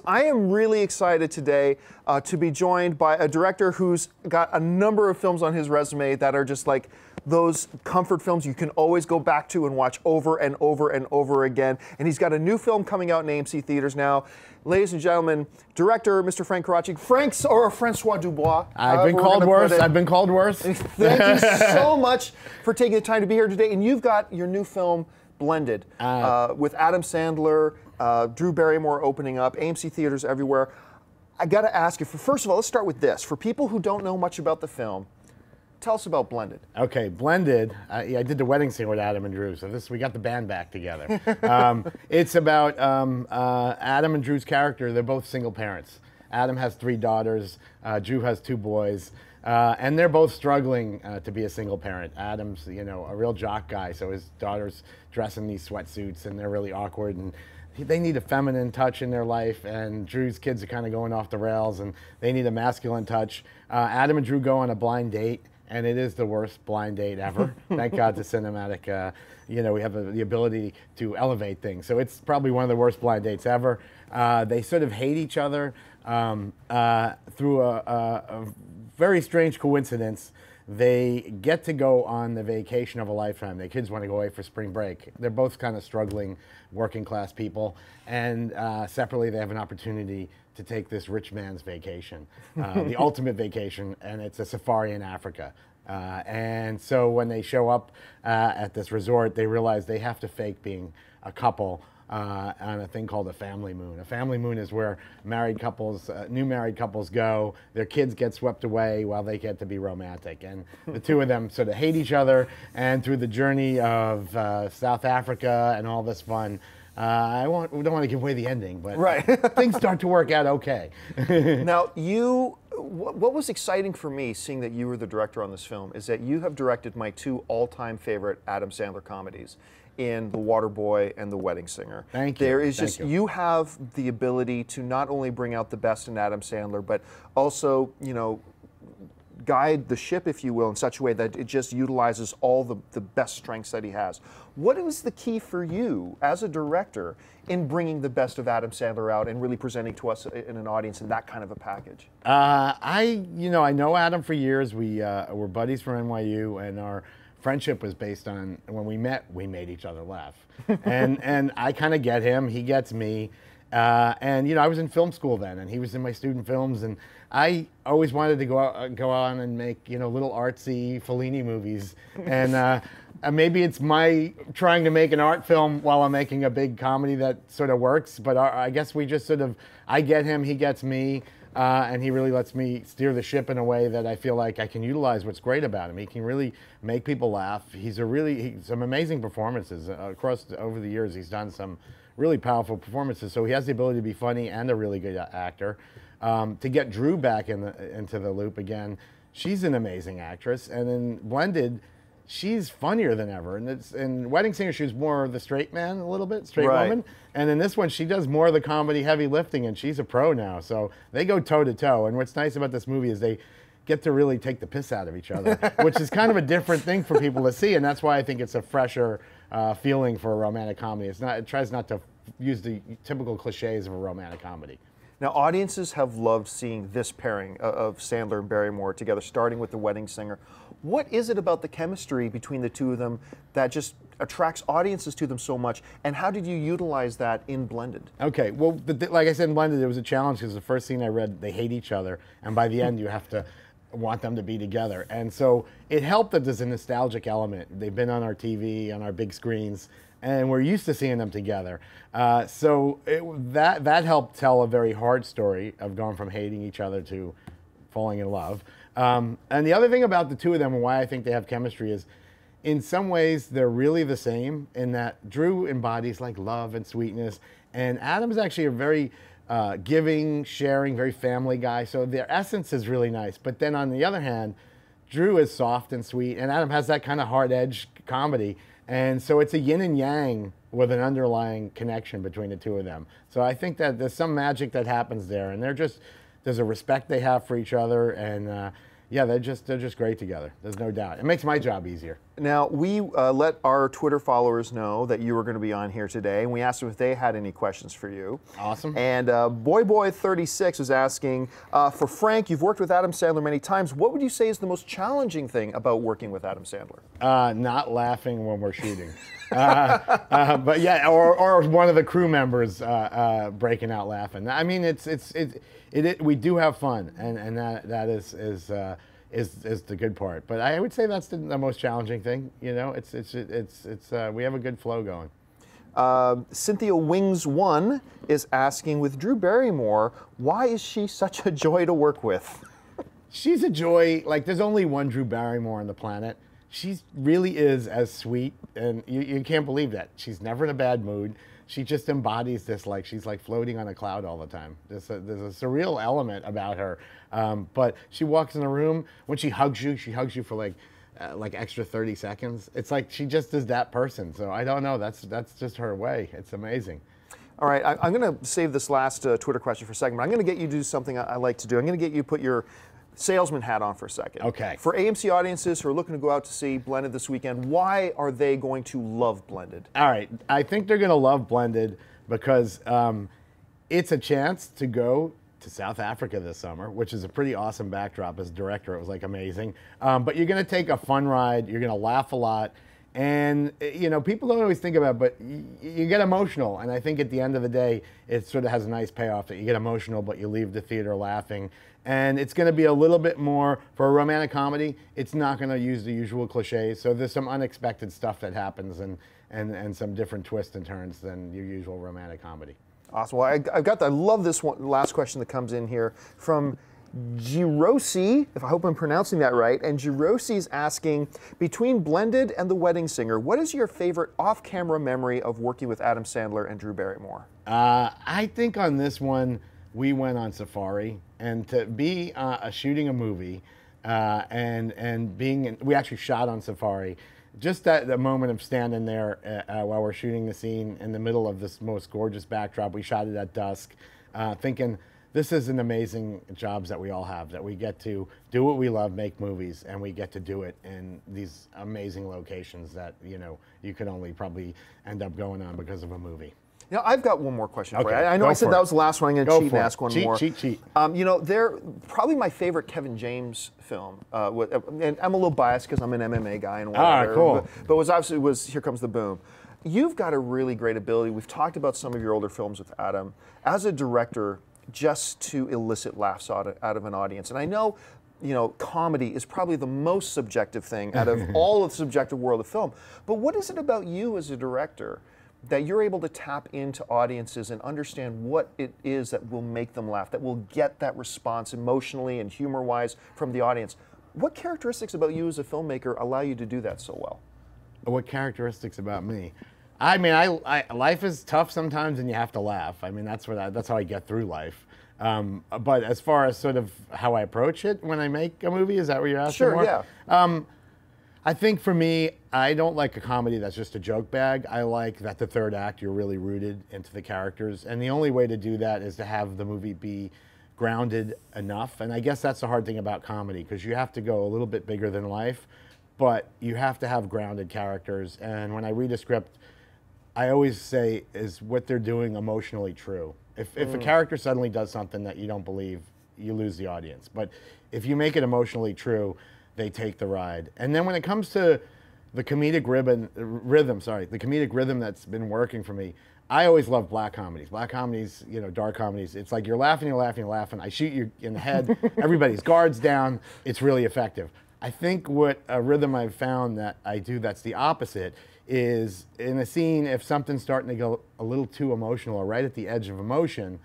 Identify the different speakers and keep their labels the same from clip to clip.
Speaker 1: I am really excited today to be joined by a director who's got a number of films on his resume that are just like those comfort films you can always go back to and watch over and over and over again. And he's got a new film coming out in AMC theaters now. Ladies and gentlemen, director Mr. Frank Coraci, Francois Dubois.
Speaker 2: I've been called worse. I've been called worse.
Speaker 1: Thank you so much for taking the time to be here today. And you've got your new film, Blended, with Adam Sandler, Drew Barrymore opening up, AMC theaters everywhere. I got to ask you, first of all, let's start with this. For people who don't know much about the film, tell us about Blended.
Speaker 2: Okay, Blended. I did the wedding scene with Adam and Drew, so we got the band back together. It's about Adam and Drew's character. They're both single parents. Adam has 3 daughters. Drew has 2 boys. And they're both struggling to be a single parent. Adam's, a real jock guy, so his daughter's dressing these sweatsuits, and they're really awkward, and they need a feminine touch in their life, and Drew's kids are kind of going off the rails, and they need a masculine touch. Adam and Drew go on a blind date, and it is the worst blind date ever. Thank God to cinematic, we have the ability to elevate things. So it's probably one of the worst blind dates ever. They sort of hate each other through a very strange coincidence. They get to go on the vacation of a lifetime. Their kids want to go away for spring break. They're both kind of struggling working class people, and separately they have an opportunity to take this rich man's vacation, the ultimate vacation, and it's a safari in Africa. And so when they show up at this resort, they realize they have to fake being a couple on a thing called a family moon. A family moon is where married couples, new married couples go, their kids get swept away while they get to be romantic. And the two of them sort of hate each other, and through the journey of South Africa and all this fun, we don't want to give away the ending, but
Speaker 1: right.
Speaker 2: Things start to work out okay.
Speaker 1: Now, what was exciting for me, seeing that you were the director on this film, is that you have directed my 2 all-time favorite Adam Sandler comedies in The Waterboy and The Wedding Singer.
Speaker 2: Thank you.
Speaker 1: There is
Speaker 2: Thank you.
Speaker 1: You have the ability to not only bring out the best in Adam Sandler, but also, guide the ship, if you will, in such a way that it just utilizes all the best strengths that he has. What was the key for you as a director in bringing the best of Adam Sandler out and really presenting to us in an audience in that kind of a package?
Speaker 2: I know Adam for years. We were buddies from NYU, and our friendship was based on when we met, we made each other laugh. and I kind of get him, he gets me. And I was in film school then, and he was in my student films, and I always wanted to go on and make little artsy Fellini movies. And maybe it's my trying to make an art film while I'm making a big comedy that sort of works. But I guess we just I get him, he gets me. And he really lets me steer the ship in a way that I feel like I can utilize what's great about him. He can really make people laugh. He's some amazing performances over the years. He's done some really powerful performances. So he has the ability to be funny and a really good actor. To get Drew back into the loop again, she's an amazing actress. And in Blended, she's funnier than ever. And in Wedding Singer, she was more the straight man a little bit, straight woman. And in this one, she does more of the comedy heavy lifting, and she's a pro now. So they go toe to toe. And what's nice about this movie is they get to really take the piss out of each other, which is kind of a different thing for people to see. And that's why I think it's a fresher feeling for a romantic comedy. It tries not to use the typical cliches of a romantic comedy.
Speaker 1: Now, audiences have loved seeing this pairing of Sandler and Barrymore together, starting with The Wedding Singer. What is it about the chemistry between the two of them that just attracts audiences to them so much, and how did you utilize that in Blended?
Speaker 2: Okay, well, like I said in Blended, it was a challenge because the first scene I read, they hate each other, and by the end you have to want them to be together. And so it helped that there's a nostalgic element. They've been on our TV, on our big screens, and we're used to seeing them together. So that helped tell a very hard story of going from hating each other to falling in love. And the other thing about the two of them and why I think they have chemistry is, in some ways, they're really the same in that Drew embodies like love and sweetness, and Adam's actually a very giving, sharing, very family guy. So their essence is really nice. But then on the other hand, Drew is soft and sweet, and Adam has that kind of hard-edged comedy. And so it's a yin and yang with an underlying connection between the two of them. So I think that there's some magic that happens there, and there's a respect they have for each other, and yeah, they're just great together. There's no doubt. It makes my job easier.
Speaker 1: Now, we let our Twitter followers know that you were going to be on here today, and we asked them if they had any questions for you.
Speaker 2: Awesome.
Speaker 1: And BoyBoy36 was asking, for Frank, you've worked with Adam Sandler many times. What would you say is the most challenging thing about working with Adam Sandler?
Speaker 2: Not laughing when we're shooting. But yeah, or one of the crew members breaking out laughing. I mean, we do have fun, and that is the good part. But I would say that's the most challenging thing. You know, we have a good flow going.
Speaker 1: Cynthia Wings1 is asking, with Drew Barrymore, why is she such a joy to work with?
Speaker 2: She's a joy. Like, there's only one Drew Barrymore on the planet. She really is as sweet, and you can't believe that. She's never in a bad mood. She just embodies this, like she's like floating on a cloud all the time. There's a surreal element about her. But she walks in a room, when she hugs you for like extra 30 seconds. It's like she just is that person. So I don't know, that's just her way. It's amazing.
Speaker 1: All right, I'm going to save this last Twitter question for a second, but I'm going to get you to do something I like to do. I'm going to get you to put your salesman hat on for a second.
Speaker 2: Okay.
Speaker 1: For AMC audiences who are looking to go out to see Blended this weekend, why are they going to love Blended?
Speaker 2: All right, I think they're going to love Blended because it's a chance to go to South Africa this summer, which is a pretty awesome backdrop. As a director, it was like amazing. But you're going to take a fun ride. You're going to laugh a lot. And, you know, people don't always think about it, but you get emotional. And I think at the end of the day, it sort of has a nice payoff that you get emotional, but you leave the theater laughing. And it's going to be a little bit more, for a romantic comedy, it's not going to use the usual cliches. So there's some unexpected stuff that happens and some different twists and turns than your usual romantic comedy.
Speaker 1: Awesome. Well, I love this one, last question that comes in here from Girosi, if I hope I'm pronouncing that right. And Girosi's asking, between Blended and The Wedding Singer, what is your favorite off-camera memory of working with Adam Sandler and Drew Barrymore?
Speaker 2: I think on this one, we went on safari, and to be shooting a movie and we actually shot on safari. Just the moment of standing there while we're shooting the scene in the middle of this most gorgeous backdrop. We shot it at dusk, thinking, this is an amazing jobs that we all have, that we get to do what we love, make movies, and we get to do it in these amazing locations that, you know, you could only probably end up going on because of a movie.
Speaker 1: Now, I've got one more question for you.
Speaker 2: Okay,
Speaker 1: I know I said that was the last one. I'm going to cheat and ask one more.
Speaker 2: Cheat.
Speaker 1: You know, they're probably my favorite Kevin James film. And I'm a little biased because I'm an MMA guy and whatever.
Speaker 2: Cool.
Speaker 1: But was obviously Here Comes the Boom. You've got a really great ability. We've talked about some of your older films with Adam. As a director, just to elicit laughs out of an audience. And I know, you know, comedy is probably the most subjective thing out of all of the subjective world of film. But what is it about you as a director that you're able to tap into audiences and understand what it is that will make them laugh, that will get that response emotionally and humor-wise from the audience? What characteristics about you as a filmmaker allow you to do that so well?
Speaker 2: What characteristics about me? I mean, life is tough sometimes, and you have to laugh. I mean, that's how I get through life. But as far as sort of how I approach it when I make a movie, is that what you're asking?
Speaker 1: Sure,
Speaker 2: more?
Speaker 1: Yeah.
Speaker 2: I think for me, I don't like a comedy that's just a joke bag. I like that the third act, you're really rooted into the characters. And the only way to do that is to have the movie be grounded enough. And I guess that's the hard thing about comedy, because you have to go a little bit bigger than life, but you have to have grounded characters. And when I read a script, I always say, is what they're doing emotionally true? If a character suddenly does something that you don't believe, you lose the audience. But if you make it emotionally true, they take the ride. And then when it comes to the comedic rhythm that's been working for me, I always love black comedies. Black comedies, you know, dark comedies. It's like you're laughing. I shoot you in the head. Everybody's guards down. It's really effective. I think what a rhythm I've found that I do that's the opposite is in a scene, if something's starting to go a little too emotional or right at the edge of emotion,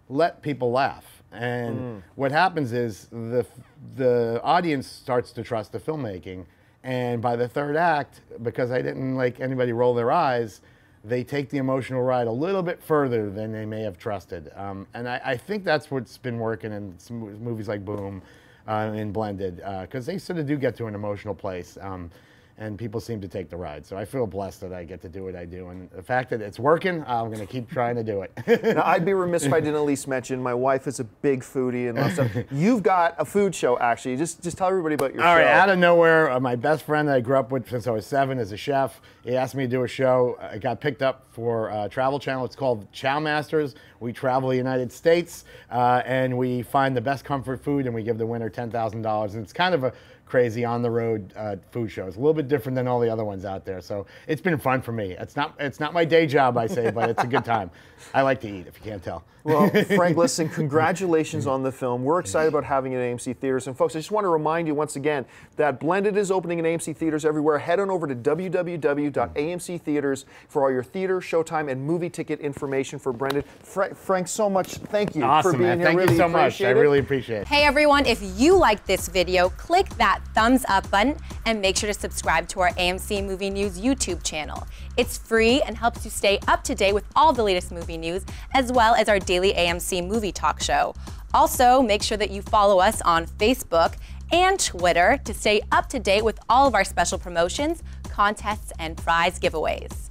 Speaker 2: let people laugh. And what happens is the audience starts to trust the filmmaking. And by the third act, because I didn't like anybody roll their eyes, they take the emotional ride a little bit further than they may have trusted. And I think that's what's been working in some movies like Boom and Blended, because they sort of do get to an emotional place. and people seem to take the ride. So I feel blessed that I get to do what I do, and the fact that it's working, I'm going to keep trying to do it.
Speaker 1: Now, I'd be remiss if I didn't at least mention my wife is a big foodie and loves stuff. You've got a food show, actually. Just tell everybody about your show.
Speaker 2: All right, out of nowhere, my best friend that I grew up with since I was 7 is a chef. He asked me to do a show. I got picked up for Travel Channel. It's called Chow Masters. We travel the United States, and we find the best comfort food, and we give the winner $10,000. And it's kind of a crazy on-the-road food show. It's a little bit different than all the other ones out there. So it's been fun for me. It's not my day job, I say, but it's a good time. I like to eat, if you can't tell.
Speaker 1: Well, Frank, listen, congratulations on the film. We're excited about having it in AMC theaters. And folks, I just want to remind you once again that Blended is opening in AMC theaters everywhere. Head on over to www.amc theaters for all your theater, showtime, and movie ticket information for Blended. Frank, so much thank you
Speaker 2: for being here. Thank you so much. I really appreciate it.
Speaker 3: Hey everyone, if you like this video, click that thumbs up button and make sure to subscribe to our AMC Movie News YouTube channel. It's free and helps you stay up to date with all the latest movie news, as well as our daily AMC movie talk show. Also, make sure that you follow us on Facebook and Twitter to stay up to date with all of our special promotions, contests, and prize giveaways.